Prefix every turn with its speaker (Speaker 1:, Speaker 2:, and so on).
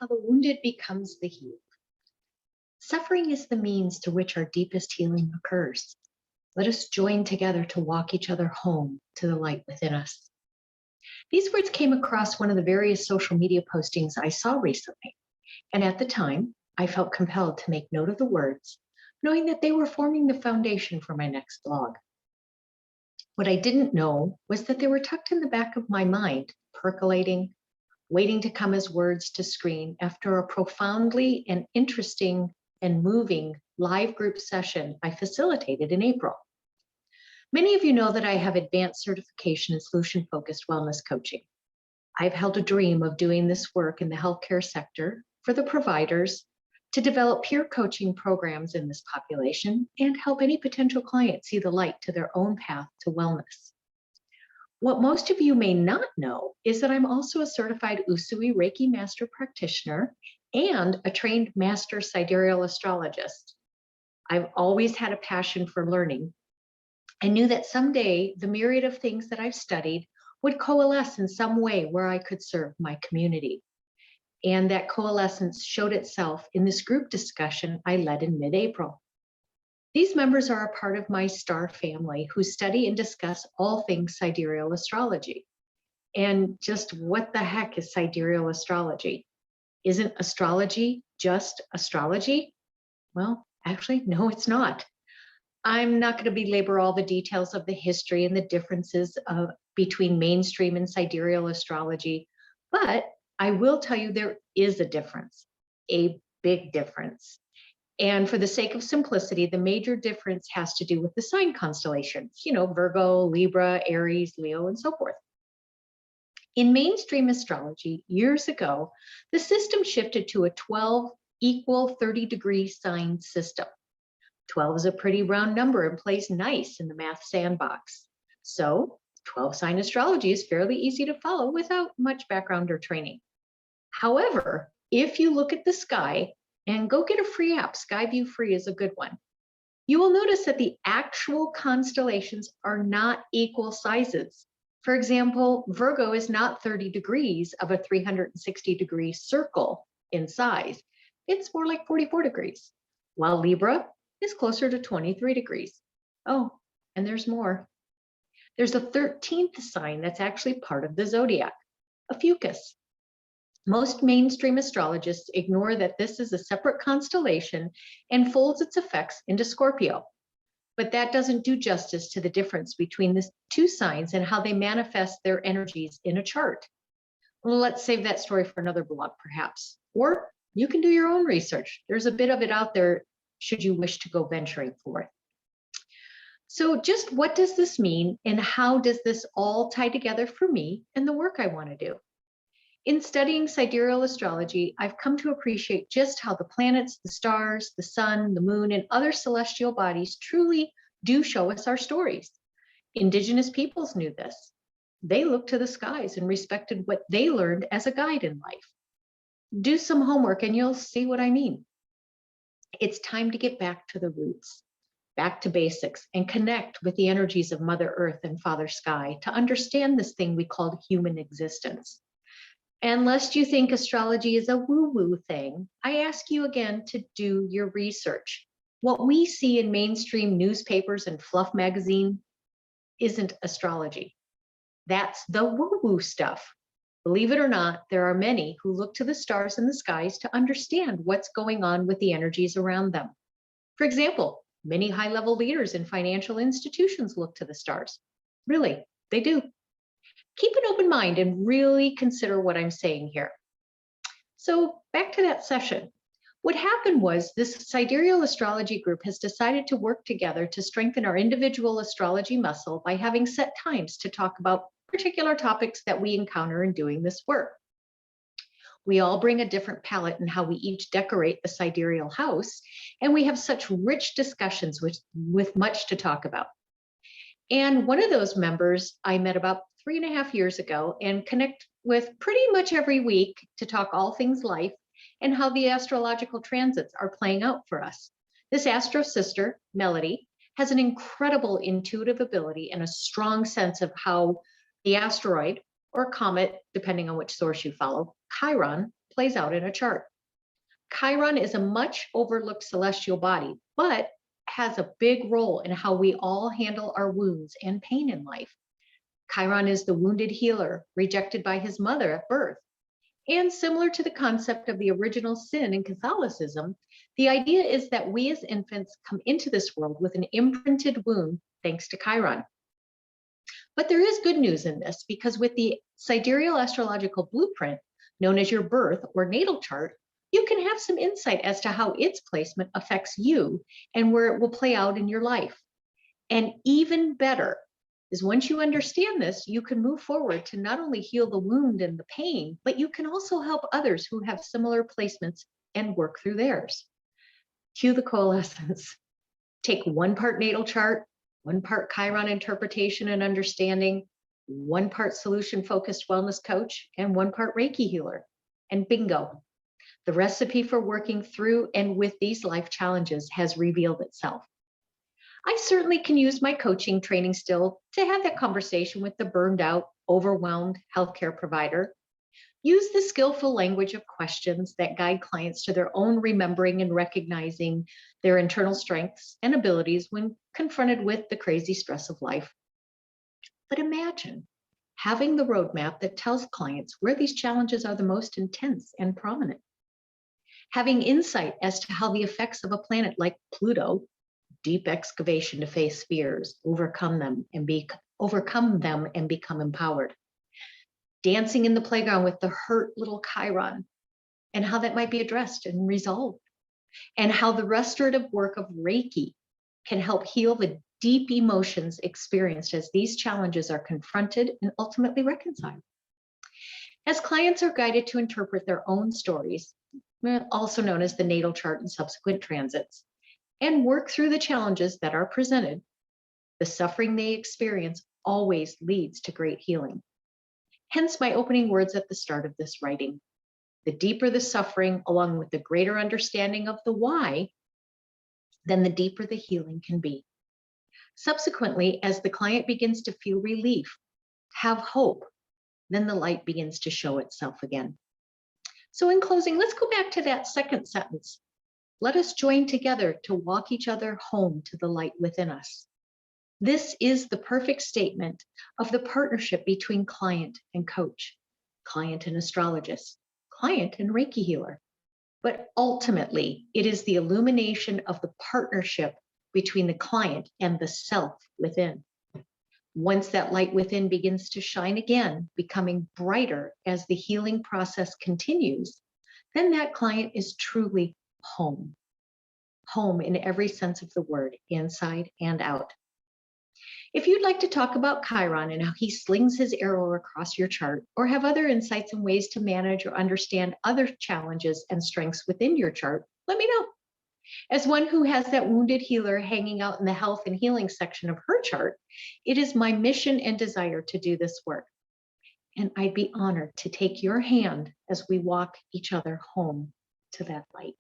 Speaker 1: how the wounded becomes the healed. Suffering is the means to which our deepest healing occurs. Let us join together to walk each other home to the light within us. These words came across one of the various social media postings I saw recently, and at the time, I felt compelled to make note of the words, knowing that they were forming the foundation for my next blog. What I didn't know was that they were tucked in the back of my mind, percolating, waiting to come as words to screen after a profoundly and interesting and moving live group session I facilitated in April. Many of you know that I have advanced certification in solution-focused wellness coaching. I've held a dream of doing this work in the healthcare sector for the providers to develop peer coaching programs in this population and help any potential client see the light to their own path to wellness. What most of you may not know is that I'm also a certified Usui Reiki master practitioner and a trained master sidereal astrologist. I've always had a passion for learning. I knew that someday the myriad of things that I've studied would coalesce in some way where I could serve my community. And that coalescence showed itself in this group discussion I led in mid-April. These members are a part of my STAR family who study and discuss all things sidereal astrology. And just what the heck is sidereal astrology? Isn't astrology just astrology? Well, actually, no, it's not. I'm not going to belabor all the details of the history and the differences between mainstream and sidereal astrology, but I will tell you there is a difference, a big difference. And for the sake of simplicity, the major difference has to do with the sign constellations, Virgo, Libra, Aries, Leo, and so forth. In mainstream astrology, years ago, the system shifted to a 12 equal 30-degree sign system. 12 is a pretty round number and plays nice in the math sandbox. So 12 sign astrology is fairly easy to follow without much background or training. However, if you look at the sky and go get a free app, Skyview Free is a good one, you will notice that the actual constellations are not equal sizes. For example, Virgo is not 30 degrees of a 360-degree circle in size. It's more like 44 degrees, while Libra is closer to 23 degrees. Oh, and there's more. There's a 13th sign that's actually part of the zodiac, Ophiuchus. Most mainstream astrologists ignore that this is a separate constellation and folds its effects into Scorpio. But that doesn't do justice to the difference between the two signs and how they manifest their energies in a chart. Well, let's save that story for another blog, perhaps. Or you can do your own research. There's a bit of it out there should you wish to go venturing forth. So just what does this mean and how does this all tie together for me and the work I want to do? In studying sidereal astrology, I've come to appreciate just how the planets, the stars, the sun, the moon, and other celestial bodies truly do show us our stories. Indigenous peoples knew this. They looked to the skies and respected what they learned as a guide in life. Do some homework and you'll see what I mean. It's time to get back to the roots, back to basics, and connect with the energies of Mother Earth and Father Sky to understand this thing we call human existence. And lest you think astrology is a woo-woo thing, I ask you again to do your research. What we see in mainstream newspapers and fluff magazine isn't astrology. That's the woo-woo stuff. Believe it or not, there are many who look to the stars and the skies to understand what's going on with the energies around them. For example, many high-level leaders in financial institutions look to the stars. Really, they do. Keep an open mind and really consider what I'm saying here. So back to that session. What happened was this sidereal astrology group has decided to work together to strengthen our individual astrology muscle by having set times to talk about particular topics that we encounter in doing this work. We all bring a different palette in how we each decorate the sidereal house, and we have such rich discussions with much to talk about. And one of those members I met about 3.5 years ago and connect with pretty much every week to talk all things life and how the astrological transits are playing out for us. This astro sister, Melody, has an incredible intuitive ability and a strong sense of how the asteroid, or comet, depending on which source you follow, Chiron plays out in a chart. Chiron is a much overlooked celestial body, but has a big role in how we all handle our wounds and pain in life. Chiron is the wounded healer rejected by his mother at birth. And similar to the concept of the original sin in Catholicism, the idea is that we as infants come into this world with an imprinted wound thanks to Chiron. But there is good news in this because with the sidereal astrological blueprint, known as your birth or natal chart, you can have some insight as to how its placement affects you and where it will play out in your life. And even better is once you understand this, you can move forward to not only heal the wound and the pain, but you can also help others who have similar placements and work through theirs. Cue the coalescence. Take one part natal chart, one part Chiron interpretation and understanding, one part solution focused wellness coach, and one part Reiki healer. And bingo, the recipe for working through and with these life challenges has revealed itself. I certainly can use my coaching training still to have that conversation with the burned out, overwhelmed healthcare provider. Use the skillful language of questions that guide clients to their own remembering and recognizing their internal strengths and abilities when confronted with the crazy stress of life. But imagine having the roadmap that tells clients where these challenges are the most intense and prominent. Having insight as to how the effects of a planet like Pluto, deep excavation to face fears, overcome them and become empowered. Dancing in the playground with the hurt little Chiron and how that might be addressed and resolved. And how the restorative work of Reiki can help heal the deep emotions experienced as these challenges are confronted and ultimately reconciled. As clients are guided to interpret their own stories, also known as the natal chart and subsequent transits, and work through the challenges that are presented, the suffering they experience always leads to great healing. Hence my opening words at the start of this writing. The deeper the suffering, along with the greater understanding of the why, then the deeper the healing can be. Subsequently, as the client begins to feel relief, have hope, then the light begins to show itself again. So in closing, let's go back to that second sentence. Let us join together to walk each other home to the light within us. This is the perfect statement of the partnership between client and coach, client and astrologist, client and Reiki healer. But ultimately, it is the illumination of the partnership between the client and the self within. Once that light within begins to shine again, becoming brighter as the healing process continues, then that client is truly home. Home in every sense of the word, inside and out. If you'd like to talk about Chiron and how he slings his arrow across your chart, or have other insights and ways to manage or understand other challenges and strengths within your chart, let me know. As one who has that wounded healer hanging out in the health and healing section of her chart, it is my mission and desire to do this work. And I'd be honored to take your hand as we walk each other home to that light.